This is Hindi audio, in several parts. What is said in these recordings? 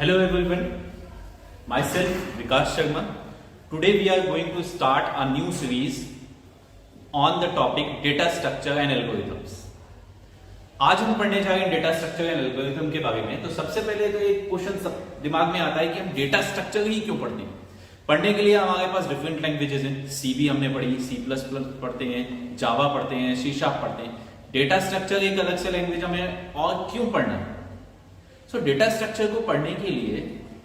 Hello everyone, myself Vikas Sharma. Today we are going to start a new series on the topic data structure and algorithms. आज हम पढ़ने जा रहे हैं डेटा स्ट्रक्चर एंड एल्गोरिथम के बारे में। तो सबसे पहले तो एक क्वेश्चन सब दिमाग में आता है कि हम डेटा स्ट्रक्चर ही क्यों पढ़ते हैं। पढ़ने के लिए हमारे पास डिफरेंट लैंग्वेजेस हैं, सी भी हमने पढ़ी, C++ पढ़ते हैं, जावा पढ़ते हैं, C# पढ़ते हैं। डेटा स्ट्रक्चर एक अलग से लैंग्वेज हमें और क्यों पढ़ना है। डेटा स्ट्रक्चर को पढ़ने के लिए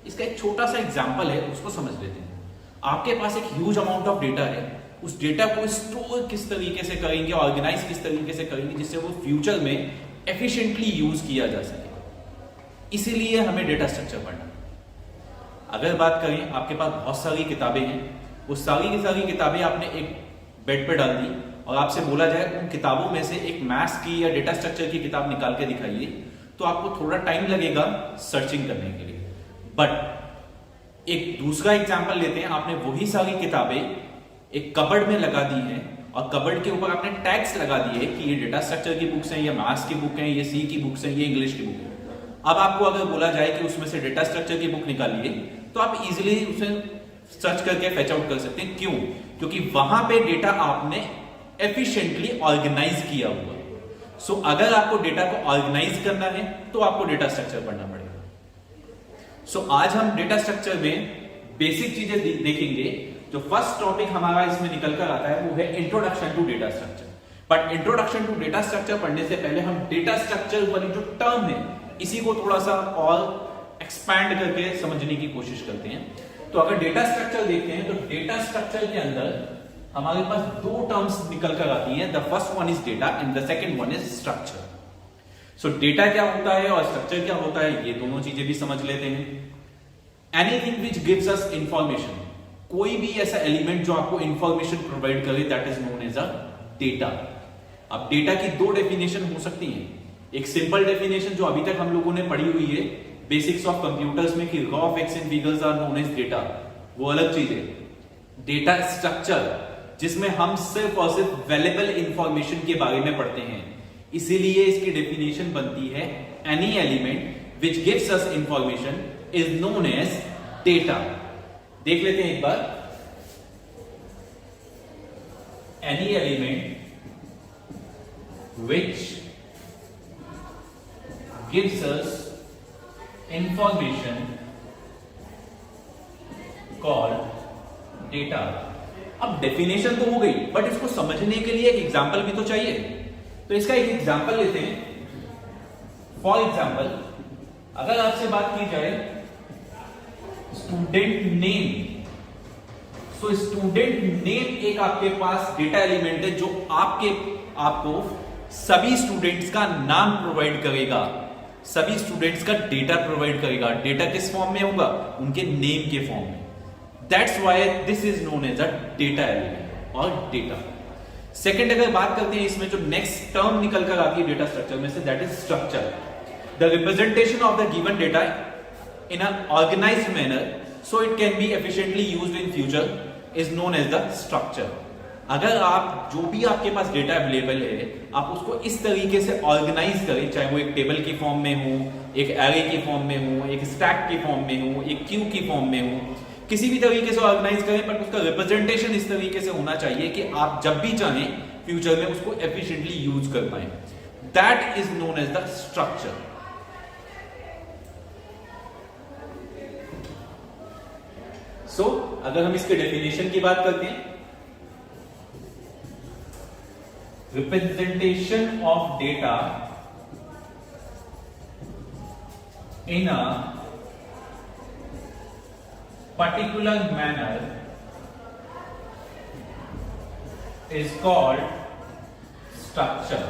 इसका एक छोटा सा एग्जांपल है, उसको समझ लेते हैं। आपके पास एक ह्यूज अमाउंट ऑफ डेटा है, उस डेटा को स्टोर किस तरीके से करेंगे, ऑर्गेनाइज किस तरीके से करेंगे जिससे वो फ्यूचर में एफिशिएंटली यूज किया जा सके। इसीलिए हमें डेटा स्ट्रक्चर पढ़ना। अगर बात करें, आपके पास बहुत सारी किताबें हैं, वो सारी की सारी किताबें आपने एक बेड पे डाल दी और आपसे बोला जाए उन किताबों में से एक मैथ्स की या डेटा स्ट्रक्चर की किताब निकाल के दिखाइए, तो आपको थोड़ा टाइम लगेगा सर्चिंग करने के लिए। बट एक दूसरा एग्जांपल लेते हैं, आपने वही सारी किताबें एक कबर्ड में लगा दी हैं और कबर्ड के ऊपर आपने टैग्स लगा दिए कि ये डेटा स्ट्रक्चर की बुक्स हैं, ये मैथ्स की बुक हैं, ये सी की बुक्स हैं, ये इंग्लिश की बुक है। अब आपको अगर बोला जाए कि उसमें से डेटा स्ट्रक्चर की बुक निकालिए, तो आप इजिली उसे सर्च करके फैच आउट कर सकते हैं। क्यों? क्योंकि वहां पे डेटा आपने एफिशिएंटली ऑर्गेनाइज किया हुआ। अगर आपको डेटा को ऑर्गेनाइज करना है तो आपको डेटा स्ट्रक्चर पढ़ना पड़ेगा। आज हम डेटा स्ट्रक्चर में बेसिक चीजें देखेंगे। जो फर्स्ट टॉपिक हमारा इसमें निकल कर आता है वो है introduction to data structure. But introduction to data structure पढ़ने से पहले हम डेटा स्ट्रक्चर वाली जो टर्म है इसी को थोड़ा सा और एक्सपैंड करके समझने की कोशिश करते हैं। तो अगर डेटा स्ट्रक्चर देखते हैं तो डेटा स्ट्रक्चर के अंदर हमारे पास दो टर्म्स निकल कर आती हैं। The first one is data and the second one is structure. Data क्या होता है और स्ट्रक्चर क्या होता है, ये दोनों चीजें भी समझ लेते हैं। Anything which gives us information, कोई भी ऐसा एलिमेंट जो आपको इंफॉर्मेशन प्रोवाइड करे, that is known as a data. अब डेटा की दो डेफिनेशन हो सकती हैं। एक सिंपल डेफिनेशन जो अभी तक हम लोगों ने पढ़ी हुई है बेसिक्स ऑफ कंप्यूटर्स में कि raw facts and figures are known as data, वो अलग चीज है। डेटा स्ट्रक्चर जिसमें हम सिर्फ और सिर्फ वैल्यूएबल इंफॉर्मेशन के बारे में पढ़ते हैं, इसीलिए इसकी डेफिनेशन बनती है any element which gives us information is known as data. देख लेते हैं एक बार। Any element which gives us information called data. अब डेफिनेशन तो हो गई, बट इसको समझने के लिए एक एग्जांपल भी तो चाहिए। तो इसका एक एग्जांपल लेते हैं। फॉर एग्जांपल, अगर आपसे बात की जाए student name, so student name एक आपके पास डेटा एलिमेंट है जो आपको सभी स्टूडेंट्स का नाम प्रोवाइड करेगा, सभी स्टूडेंट्स का डेटा प्रोवाइड करेगा। डेटा किस फॉर्म में होगा? उनके नेम के फॉर्म में। That's why this is known as a data element और data। सेकेंड अगर बात करते हैं इसमें जो नेक्स्ट टर्म निकल कर आती है डेटा स्ट्रक्चर में से, that is structure. The representation of the given data in a organized manner so it can be efficiently used in future is known as the structure. अगर आप जो भी आपके पास डेटा अवेलेबल है आप उसको इस तरीके से ऑर्गेनाइज करें, चाहे वो एक टेबल की फॉर्म में हो, एक एरे की फॉर्म में हो, एक स्टैक की फॉर्म में हो, एक क्यू की फॉर्म में हो, किसी भी तरीके से ऑर्गेनाइज करें, पर उसका रिप्रेजेंटेशन इस तरीके से होना चाहिए कि आप जब भी चाहें फ्यूचर में उसको एफिशिएंटली यूज कर पाए। That is known as the structure. अगर हम इसके डेफिनेशन की बात करते हैं, representation of data in a particular manner is called structure।